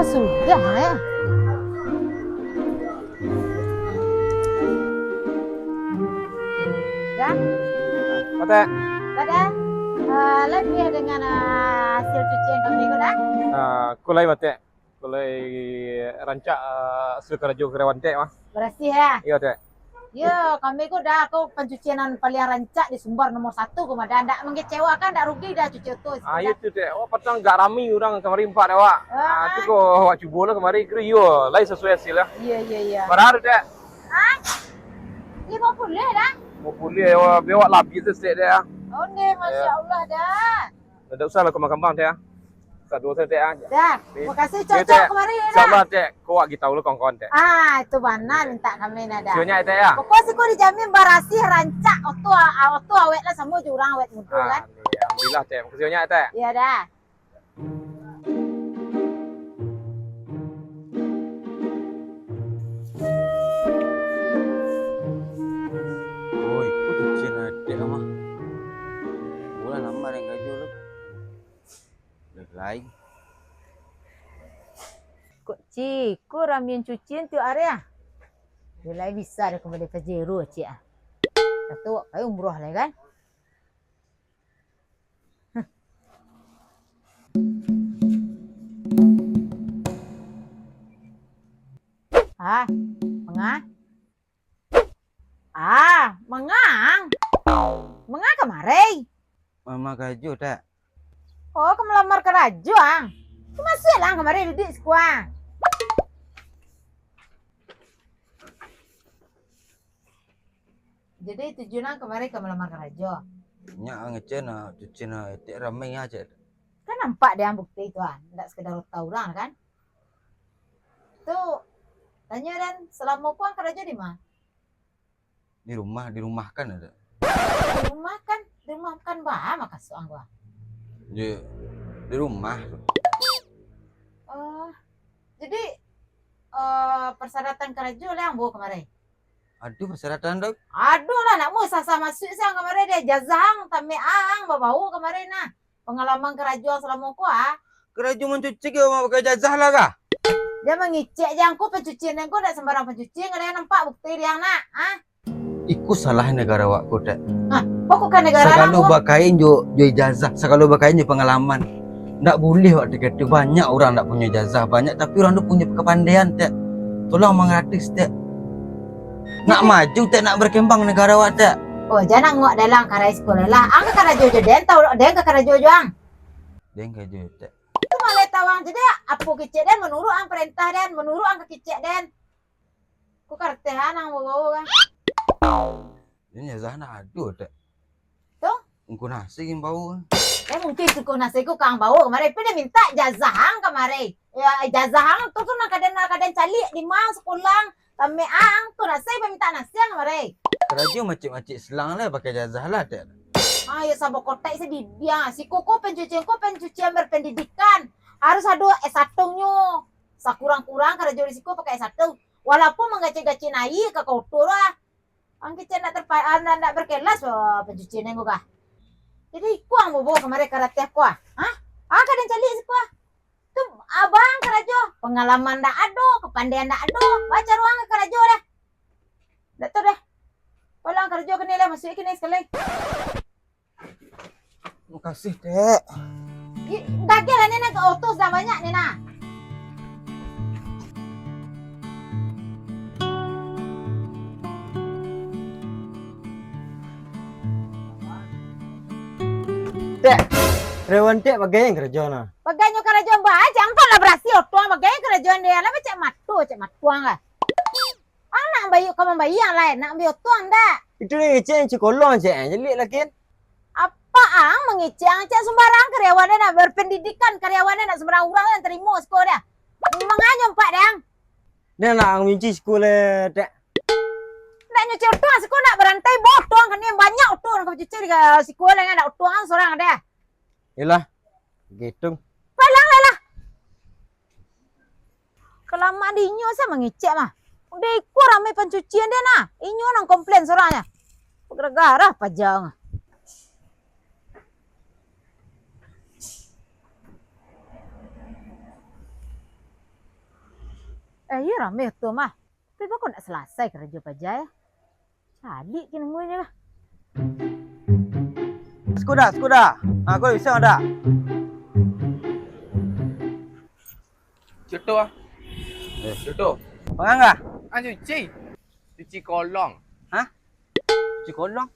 sudah ya. Dan Kata pada lebih dengan hasil cucian kami dah. kulai mate. Kulai rancak hasil kerja kerawan teh mah. Bersih ya. Iya teh. Ya, kami dah aku pencucian paling rancak di Sumbar nomor 1 kemudian ndak mengecewakan, ndak rugi dah cuci itu. Itu teh. Oh, patang gak rami orang kemarin Pak dewa. Itu kok awak cuba lah kemarin kira yo, lain sesuai hasil lah. Iya. Berapa teh? 50 dah. Mau pulih bewak lapis tu teh dia. Oh, ne, Masya Allah dah. Tak usah lah kembang-kembang teh. Satu saya teh. Dah, makasih cocok kemarin ya dah. Sama teh, kau lagi tahu lah kawan-kawan teh. Itu mana minta kami nada. Sionya teh ya. Pokoknya aku dijamin barasi rancak oto awet lah semua jurang awet muda kan. Alhamdulillah teh. Sionya teh. Iya dah. Oi, aku cucian adek mah. Bulan lama yang gaji lu. Lain. Kok ciku ramen cucian tu area. Bila bisa dah kembali ke zero cik ah. Dah tu kayak umroh lah kan. Mengang. Mengang kemarin. Mama gaji tak? Oh, kamu melamar ke Rajo ah. Masih lah kemarin di sekolah. Jadi tujuan kemarin kamu melamar ke Rajo. Nyak ngecen cucian adek ramai aja. Kan nampak dia bukti itu ah. Tidak sekedar tahu orang kan. Tuh tanya dan selama puang ke Rajo di mana? Di rumah kan ada. Di rumah kan bah makan soang gua. Di rumah. Jadi persyaratan kerja lah yang bawa kemarin. Aduh persyaratan dok. Aduh lah nak mau sah masuk sang kemarin dia jazang tame ang bau kemarin nah. Pengalaman kerja selama ku ah. Kerja mencuci ke mau pakai jazah lah kah? Dia mengicek jangku pencucian yang ku tak sembarang pencucian ada yang nampak bukti dia nak. Iku salah negara wakku tak. Pokok kan negara Sekalu bakain jo ijazah, sekalu bakain jo pengalaman. Ndak boleh waktu kata banyak orang ndak punya ijazah banyak tapi orang tu punya kepandaian tak. Tolong mengratis tak. Nak maju tak nak berkembang negara wak tak. Oh jangan ngok dalam karai sekolah lah. Ang ke karajo je den tahu den ke karajo juang. Den gajo tak. Itu malah tawang jadi apa kicek den menurut ang perintah den menurut ang kicek den. Ku kartehan ang bawa kan. Ini jazah nak aduh tak. Tuh. Engkau nasi yang bau. Mungkin suku nasi ku kang bau kemarin tapi dia minta jazahang kemarin. Ya jazahang tu nak kadang calik di mang sekolah. Kami ang tu nasi minta nasi yang kemarin. Kerja macam-macam selang lah pakai jazah lah tak. Ya sabuk kotak sedih dia. Si koko pencucian berpendidikan. Harus ada S1-nya. Sakurang-kurang kerja di siku pakai S1. Walaupun menggaci-gaci naik ke kotor lah. Ang kecil nak berkelas pencucian yang gua. Jadi kuang bobo kemarin karate aku kadang calik sih kuah. Tuh abang kerajo pengalaman dak ado, kepandaian dak ado. Baca ruang ke kerajo dah. Dak tahu dah. Pulang kerja kini lah masuk kini sekali. Makasih dek. Gagal lah Nena ke auto sudah banyak Nena. Dek, rewan dek bagaimana kerja na? Bagainya kerja mbak aja, angkat lah berasi auto bagaimana kerja dia lah cek matuang lah. Nak bayi kamu bayi yang lain, nak ambil auto anda. Itu ni cek cikolong cek, jadi lagi. Apa ang mengicang cek sembarang karyawannya nak berpendidikan karyawannya nak sembarang orang yang terima sekolah dia. Menganyum pak dang. Dia nak mencuci sekolah dek. Nak nyuci auto sekolah nak berantai botong kan yang banyak auto nak cuci di sekolah yang ada auto ang seorang ada. Yalah, gitu. Palang lah. Kelamaan dinyo saya mengicek mah. Udah ikut ramai pencucian dia nah. Inyo nang komplain seorangnya. Gara-gara pajang. Iya rame tuh mah. Tapi kok nggak selesai kerja aja ya. Cari kini nungguinnya lah. Skuda. Ah, kau bisa ada? Cuto ah. Cuto. Pengangga? Ah cuci. Cuci kolong. Cikolong.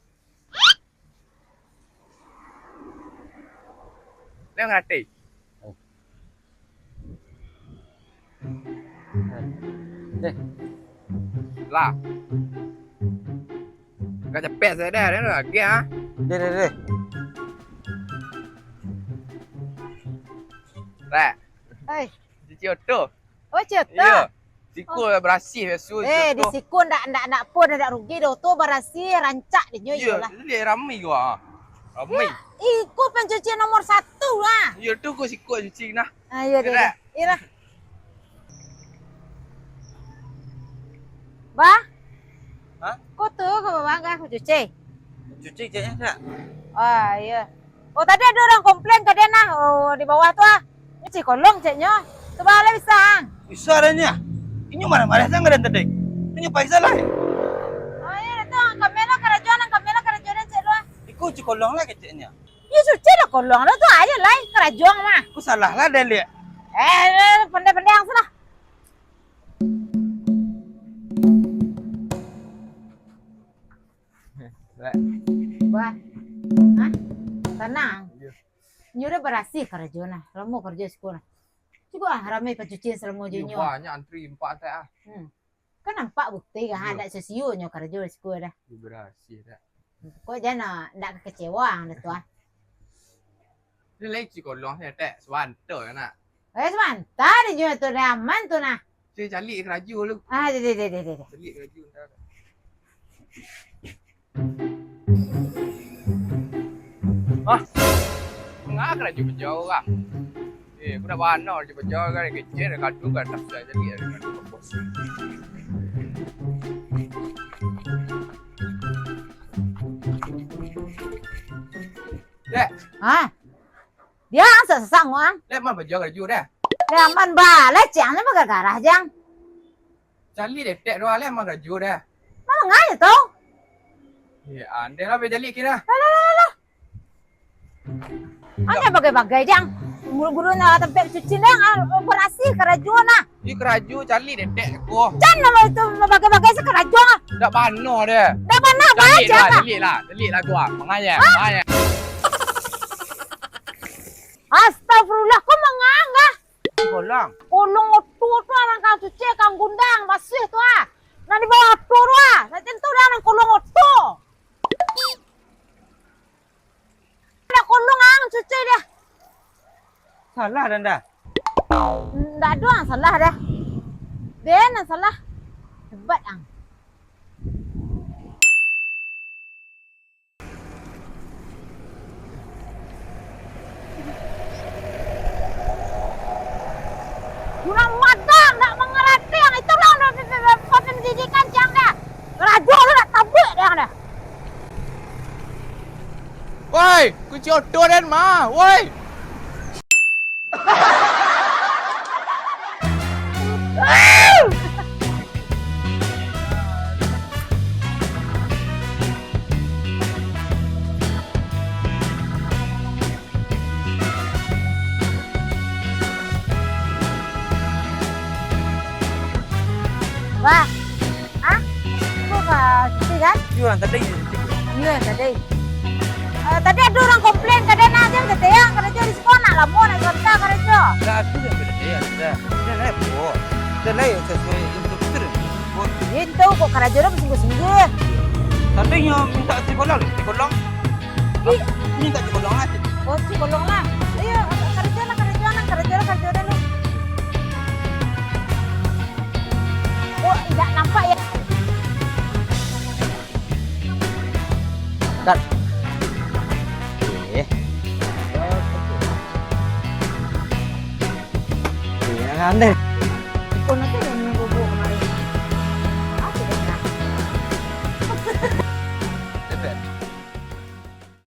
Dia ngerti. Lah. Gak cepet saya dah, dia lagi ah. Deh. Rek, Hei, cuci auto. oh cerita. Iya. Siku bersih besu. Di siku ndak pun ndak rugi dah tu berasi rancak dia Iya, lah. dia ramai gua. Ramai. Iku pencuci nomor 1 lah. Iya tu gua siku cuci nah. Ayo deh. Iya. Iya. Bah? Hah? Kok tuh ke bawah enggak aku cuci? Cuci kayaknya enggak. Ah iya. Oh tadi ada orang komplain ke dia nah. Oh di bawah tuh ah. Cuci kolong ceknya. Coba lah bisa. Bisa adanya. Ini mana-mana saya nggak ada tadi. Ini paisa lah. Oh iya itu kamera kerajuan cek lu. Iku cikolong lah keceknya. Ya cuci lah kolong lu tuh aja lah kerajuan mah. Aku salah lah dan lihat. Pandai-pandai yang sana. Bah. Hah? Tenang. Nyuruh berasih kerajuan nah. Lama kerja sekolah. Juga ramai pencucian selama Iya junyo. banyak antri 4 teh ah. Kan nampak bukti kan ada sesiu nyo kerja di sekolah dah. Dia bersih dah. Kok jangan ndak kekecewaan dah tu ah. Dia lagi cuci kolong saya teh sewanto nak. Sebentar dia tu dah aman tu nah. Saya cari keraju lu. Ah, deh. Cari keraju ntar. Ah, mengapa keraju berjauh ah? Aku dah mana keraju berjauh kan kecil dah kadu kan tak saya jadi ada kadu bos. Dek, Ah. Dia sesang wang. lek mana berjauh keraju dah. Dia aman balik jangan apa gara jang. Cari dek doa lek mana keraju dah. Mana ngaya tau? Ya, anda lah berjali kira. Hanya bagai-bagai jang. Guru-guru na tempat cuci nang berasih kerajuan nah. Ini keraju cari dek aku. Jangan nama itu bagai-bagai sekerajuan. Dak bano deh. Dah mana baca lah. Jeli lah gua. Mengaya. Astagfirullah, kok menganggah? Cikolong. Kolong otu tu orang kau cuci kang gundang masih tu ah. Nah di bawah otu tu ah. Saya tentu dah orang kolong otu. Ada kolong ang cuci dia. Salah dan dah. Ndak ada yang salah dah. Dia yang salah. Hebat ang. Kurang madang, nak mengerti yang itu lah pendidikan jang dah. Rajuk tu nak tabuk dia dah. Woi, kunci auto dan mah. Woi. Wah. Ah? Bukan cuci kan? Iya tadi. Iya tadi. Tadi ada orang komplain ke dia nanti kata yang kerja di sekolah nak lama nak kerja kerja. Dah aku yang beda ya dah. Dah lah po. Dah lah sesuai instruktur. Itu kok kerja dah sungguh-sungguh. Tadinya minta cikolong. Minta cikolong aja. Oh, kolong lah. Ayo kerja dah lu. Oh, tidak nampak ya. Dan. Yang aneh. Oh, nanti yang nunggu kemarin. Apa dia? Cepet.